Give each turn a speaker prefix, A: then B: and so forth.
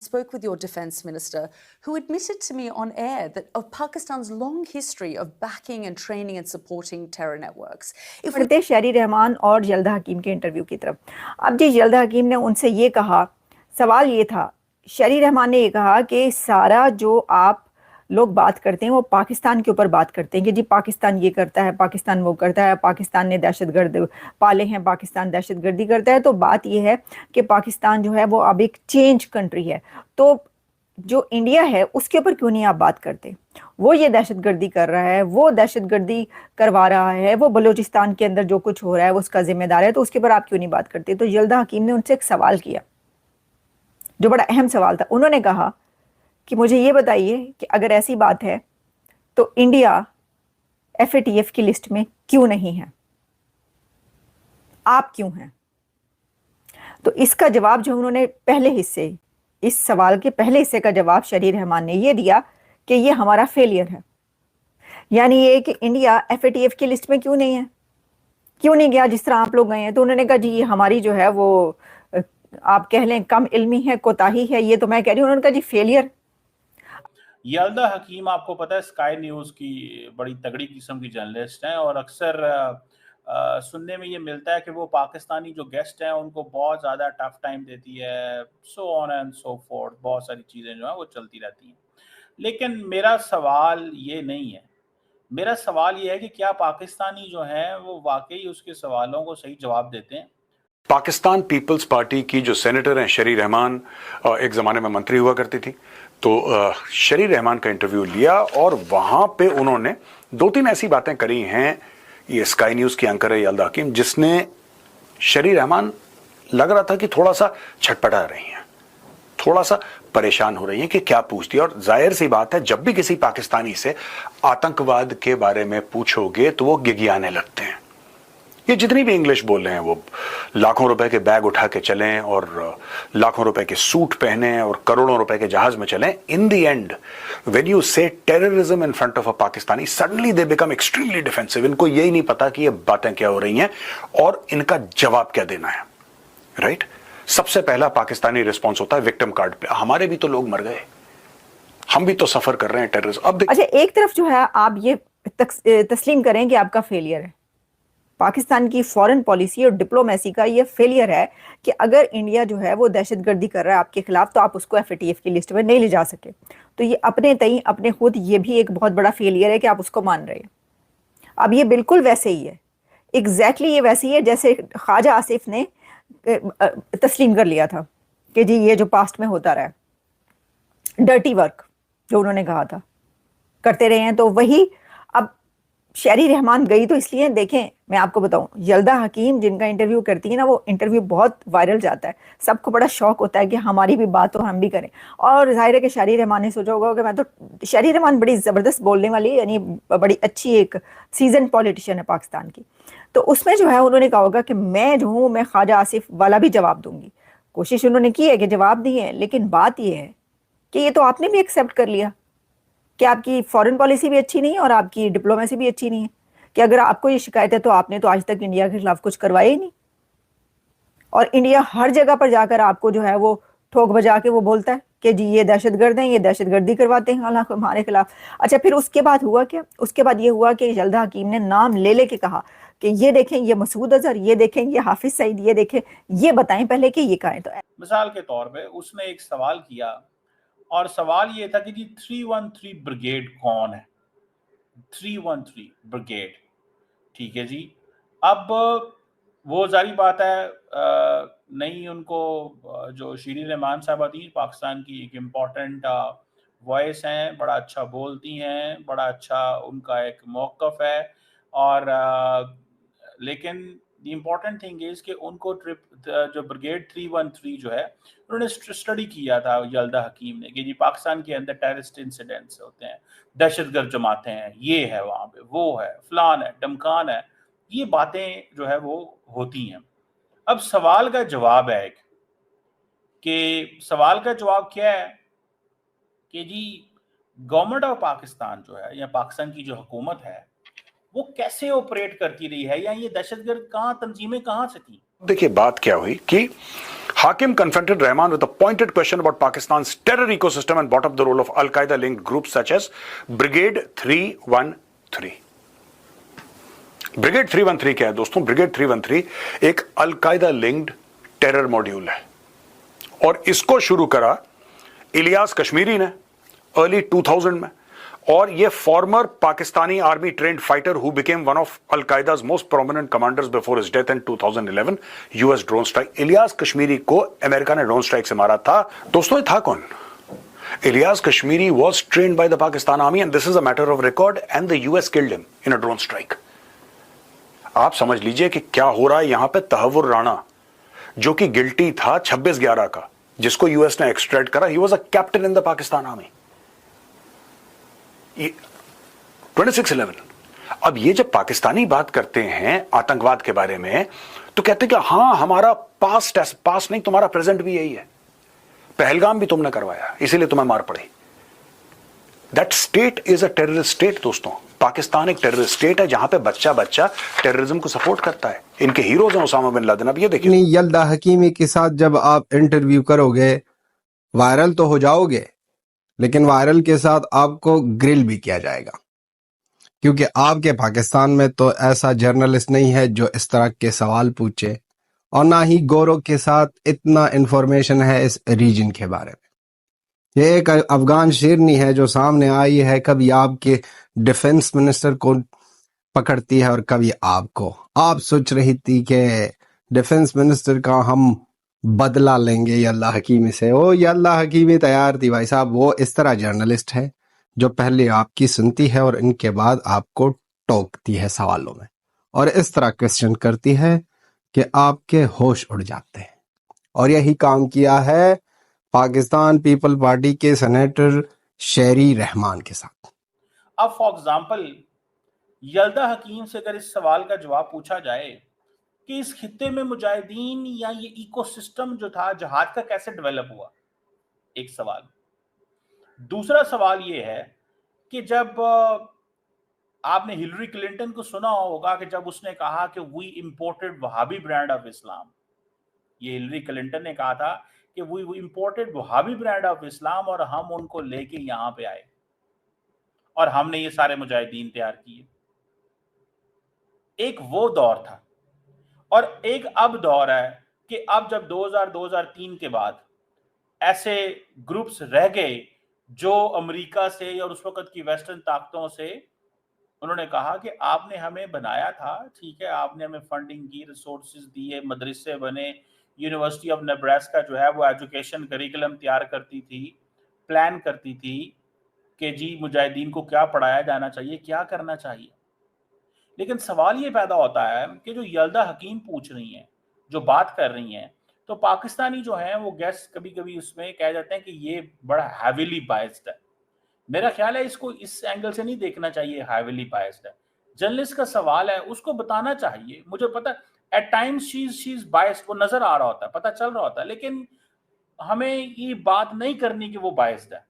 A: spoke with your defence minister, who admitted to me on air that of Pakistan's long history of backing and training and supporting terror networks.
B: बढ़ते शहरी रहमान और जल्दा हकीम के interview की तरफ। अब जी जल्दा हकीम ने उनसे ये कहा, सवाल ये था, शहरी रहमान ने ये कहा कि सारा जो आप लोग बात करते हैं वो पाकिस्तान के ऊपर बात करते हैं कि जी पाकिस्तान ये करता है, पाकिस्तान वो करता है, पाकिस्तान ने दहशतगर्द पाले हैं, पाकिस्तान दहशतगर्दी करता है। तो बात ये है कि पाकिस्तान जो है वो अब एक चेंज कंट्री है, तो जो इंडिया है उसके ऊपर क्यों नहीं आप बात करते? वो ये दहशतगर्दी कर रहा है, वो दहशतगर्दी करवा रहा है, वो बलूचिस्तान के अंदर जो कुछ हो रहा है वो उसका जिम्मेदार है, तो उसके ऊपर आप क्यों नहीं बात करते? तो जल्दा हकीम ने उनसे एक सवाल किया जो बड़ा अहम सवाल था। उन्होंने कहा कि मुझे ये बताइए कि अगर ऐसी बात है तो इंडिया FATF की लिस्ट में क्यों नहीं है, आप क्यों हैं? तो इसका जवाब जो उन्होंने पहले हिस्से, इस सवाल के पहले हिस्से का जवाब शहरी रहमान ने ये दिया कि ये हमारा फेलियर है। यानी ये कि इंडिया FATF की लिस्ट में क्यों नहीं है, क्यों नहीं गया जिस तरह आप लोग गए हैं। तो उन्होंने कहा जी ये हमारी जो है वो आप कह लें कम इल्मी है, कोताही है, ये तो मैं कह रही हूँ। उन्होंने कहा जी फेलियर।
C: यल्दा हकीम आपको पता है स्काई न्यूज़ की बड़ी तगड़ी किस्म की जर्नलिस्ट हैं और अक्सर सुनने में ये मिलता है कि वो पाकिस्तानी जो गेस्ट हैं उनको बहुत ज़्यादा टफ टाइम देती है, so on and so fourth, बहुत सारी चीज़ें जो हैं वो चलती रहती हैं। लेकिन मेरा सवाल ये नहीं है, मेरा सवाल ये है कि क्या पाकिस्तानी जो हैं वो वाकई उसके सवालों को सही जवाब देते हैं?
D: पाकिस्तान पीपल्स पार्टी की जो सेनेटर हैं शहरी रहमान, एक ज़माने में मंत्री हुआ करती थी, तो शहरी रहमान का इंटरव्यू लिया और वहाँ पे उन्होंने 2-3 ऐसी बातें करी हैं। ये स्काई न्यूज़ की एंकर है यल्दा हकीम, जिसने शहरी रहमान लग रहा था कि थोड़ा सा छटपटा रही हैं, थोड़ा सा परेशान हो रही हैं कि क्या पूछती है। और जाहिर सी बात है, जब भी किसी पाकिस्तानी से आतंकवाद के बारे में पूछोगे तो वो गिगियाने लगते हैं। ये जितनी भी इंग्लिश बोल रहे हैं वो लाखों रुपए के बैग उठा के चलें और लाखों रुपए के सूट पहने और करोड़ों रुपए के जहाज में चलें, in the end when you say terrorism in front of a Pakistani, suddenly they become extremely defensive. इनको यही नहीं पता कि ये बातें क्या हो रही हैं और इनका जवाब क्या देना है, राइट? सबसे पहला पाकिस्तानी रिस्पॉन्स होता है विक्टिम कार्ड पे, हमारे भी तो लोग मर गए, हम भी तो सफर कर रहे हैं टेररिज्म। अब
B: अच्छा, एक तरफ जो है आप ये तस्लीम करें कि आपका फेलियर है, पाकिस्तान की फॉरेन पॉलिसी और डिप्लोमेसी का ये फेलियर है कि अगर इंडिया जो है वो दहशतगर्दी कर रहा है आपके खिलाफ तो आप उसको FATF की लिस्ट में नहीं ले जा सके। तो ये अपने तई अपने खुद ये भी एक बहुत बड़ा फेलियर है कि आप उसको मान रहे हैं। अब ये बिल्कुल वैसे ही है, एग्जैक्टली ये वैसे ही है जैसे ख्वाजा आसिफ ने तस्लीम कर लिया था कि जी ये जो पास्ट में होता रहा है, डर्टी वर्क जो उन्होंने कहा था करते रहे हैं, तो वही अब शहरी रहमान गई। तो इसलिए देखें, मैं आपको बताऊं, यल्दा हकीम जिनका इंटरव्यू करती है ना, वो इंटरव्यू बहुत वायरल जाता है, सबको बड़ा शौक होता है कि हमारी भी बात हो, हम भी करें। और जाहिर है कि शहरी रहमान ने सोचा होगा कि मैं तो, शहरी रहमान बड़ी ज़बरदस्त बोलने वाली, यानी बड़ी अच्छी एक सीजन पॉलिटिशियन है पाकिस्तान की, तो उसमें जो है उन्होंने कहा होगा कि मैं जो हूँ मैं ख्वाजा आसिफ वाला भी जवाब दूंगी। कोशिश उन्होंने की है कि जवाब दी है, लेकिन बात यह है कि ये तो आपने भी एक्सेप्ट कर लिया कि आपकी फॉरेन पॉलिसी भी अच्छी नहीं है और आपकी डिप्लोमेसी भी अच्छी नहीं है, कि अगर आपको ये शिकायत है तो आपने तो आज तक इंडिया के खिलाफ कुछ करवाया ही नहीं, और इंडिया हर जगह पर जाकर आपको जो है वो ठोक बजा के वो बोलता है कि जी ये दहशतगर्द हैं, ये दहशतगर्दी करवाते हैं हालांकि हमारे खिलाफ। अच्छा, फिर उसके बाद हुआ क्या? उसके बाद ये हुआ कि यल्दा हकीम ने नाम ले लेके कहा कि ये देखें ये मसूद अजहर, ये देखें ये हाफिज सईद, ये देखें, ये बताएं पहले कि ये कहाँ है। तो
C: मिसाल के तौर पे उसने एक सवाल किया और सवाल ये था कि जी 313 ब्रिगेड कौन है? 313 ब्रिगेड, ठीक है जी। अब वो जारी बात है नहीं, उनको जो शहरी रहमान साहबा थी, पाकिस्तान की एक इम्पॉर्टेंट वॉइस हैं, बड़ा अच्छा बोलती हैं, बड़ा अच्छा उनका एक मौक़िफ़ है, और लेकिन द इम्पॉर्टेंट थिंग इज़ कि उनको जो ब्रिगेड 313 जो है, उन्होंने स्टडी किया था यल्दा हकीम ने कि जी पाकिस्तान के अंदर टेररिस्ट इंसिडेंट्स होते हैं, दहशतगर्द जमातें हैं, ये है वहाँ पे, वो है, फलान है, डमकान है, ये बातें जो है वो होती हैं। अब सवाल का जवाब है कि सवाल का जवाब क्या है कि जी गवर्नमेंट ऑफ पाकिस्तान जो है या पाकिस्तान की जो हुकूमत है वो कैसे ऑपरेट करती रही है, या ये दहशतगर्द तंजीमें कहाँ से थी,
D: देखिए बात क्या हुई कि Hakim confronted Rahman with a pointed question about Pakistan's terror ecosystem and brought up the role of Al-Qaeda linked groups such as Brigade 313. Brigade 313 क्या है दोस्तों? Brigade 313 एक Al-Qaeda linked टेरर मॉड्यूल है और इसको शुरू करा इलियास कश्मीरी ने अर्ली 2000 में, और ये former Pakistani army trained fighter who became one of Al Qaeda's most prominent commanders before his death in 2011 US drone strike. Ilyas Kashmiri को अमेरिका ने ड्रोन स्ट्राइक से मारा था। दोस्तों ये था कौन? Ilyas Kashmiri was trained by the Pakistan Army and this is a matter of record and the US killed him in a drone strike। आप समझ लीजिए कि क्या हो रहा है यहां पे। तहव्वुर राणा जो कि गिल्टी था 26/11 का, जिसको यूएस ने एक्सट्रैक्ट करा, he was a captain in the Pakistan army. 26/11। अब ये जब पाकिस्तानी बात करते हैं आतंकवाद के बारे में तो कहते हैं कि हां हमारा पास्ट नहीं, तुम्हारा प्रेजेंट भी यही है, पहलगाम भी तुमने करवाया इसीलिए तुम्हें मार पड़ी। That state is a terrorist state दोस्तों। पाकिस्तान एक टेररिस्ट स्टेट है जहां पे बच्चा टेररिज्म को सपोर्ट करता है। इनके हीरोज हैं उसामा बिन लादेन। अब ये देखिए,
E: यल्दा हकीमी के साथ जब आप इंटरव्यू करोगे वायरल तो हो जाओगे, लेकिन वायरल के साथ आपको ग्रिल भी किया जाएगा, क्योंकि आपके पाकिस्तान में तो ऐसा जर्नलिस्ट नहीं है जो इस तरह के सवाल पूछे, और ना ही गौरव के साथ इतना इंफॉर्मेशन है इस रीजन के बारे में। ये एक अफगान शेरनी है जो सामने आई है, कभी आपके डिफेंस मिनिस्टर को पकड़ती है और कभी आपको। आप सोच रही थी कि डिफेंस मिनिस्टर का हम बदला लेंगे यल्ला हकीमी से। ओ यल्ला हकीमी तैयार थी भाई साहब। वो इस तरह जर्नलिस्ट है जो पहले आपकी सुनती है और इनके बाद आपको टोकती है सवालों में, और इस तरह क्वेश्चन करती है कि आपके होश उड़ जाते हैं। और यही काम किया है पाकिस्तान पीपल पार्टी के सेनेटर शेरी रहमान के साथ।
C: अब फॉर एग्जाम्पल यल्दा हकीम से अगर इस सवाल का जवाब पूछा जाए कि इस खित्ते में मुजाहिदीन या ये इकोसिस्टम जो था जहाद का कैसे डेवलप हुआ, एक सवाल। दूसरा सवाल ये है कि जब आपने हिलरी क्लिंटन को सुना होगा कि जब उसने कहा कि we imported Wahhabi brand of Islam, ये हिलरी क्लिंटन ने कहा था कि we imported Wahhabi brand of Islam और हम उनको लेके यहां पे आए और हमने ये सारे मुजाहिदीन तैयार किए। एक वो दौर था, और एक अब दौर है कि अब जब 2003 के बाद ऐसे ग्रुप्स रह गए जो अमेरिका से और उस वक्त की वेस्टर्न ताकतों से उन्होंने कहा कि आपने हमें बनाया था, ठीक है, आपने हमें फंडिंग की, रिसोर्सेज दिए, मदरसे बने, यूनिवर्सिटी ऑफ नेब्रास्का जो है वो एजुकेशन करिकुलम तैयार करती थी, प्लान करती थी कि जी मुजाहिदीन को क्या पढ़ाया जाना चाहिए, क्या करना चाहिए। लेकिन सवाल ये पैदा होता है कि जो यल्दा हकीम पूछ रही हैं, जो बात कर रही हैं, तो पाकिस्तानी जो हैं वो गेस्ट कभी कभी उसमें कह जाते हैं कि ये बड़ा हैविली बायस्ड है। मेरा ख्याल है इसको इस एंगल से नहीं देखना चाहिए हैविली बायस्ड है। जर्नलिस्ट का सवाल है, उसको बताना चाहिए। मुझे पता at times she is biased, वो नजर आ रहा होता है, पता चल रहा होता है, लेकिन हमें ये बात नहीं करनी कि वो बायस्ड है।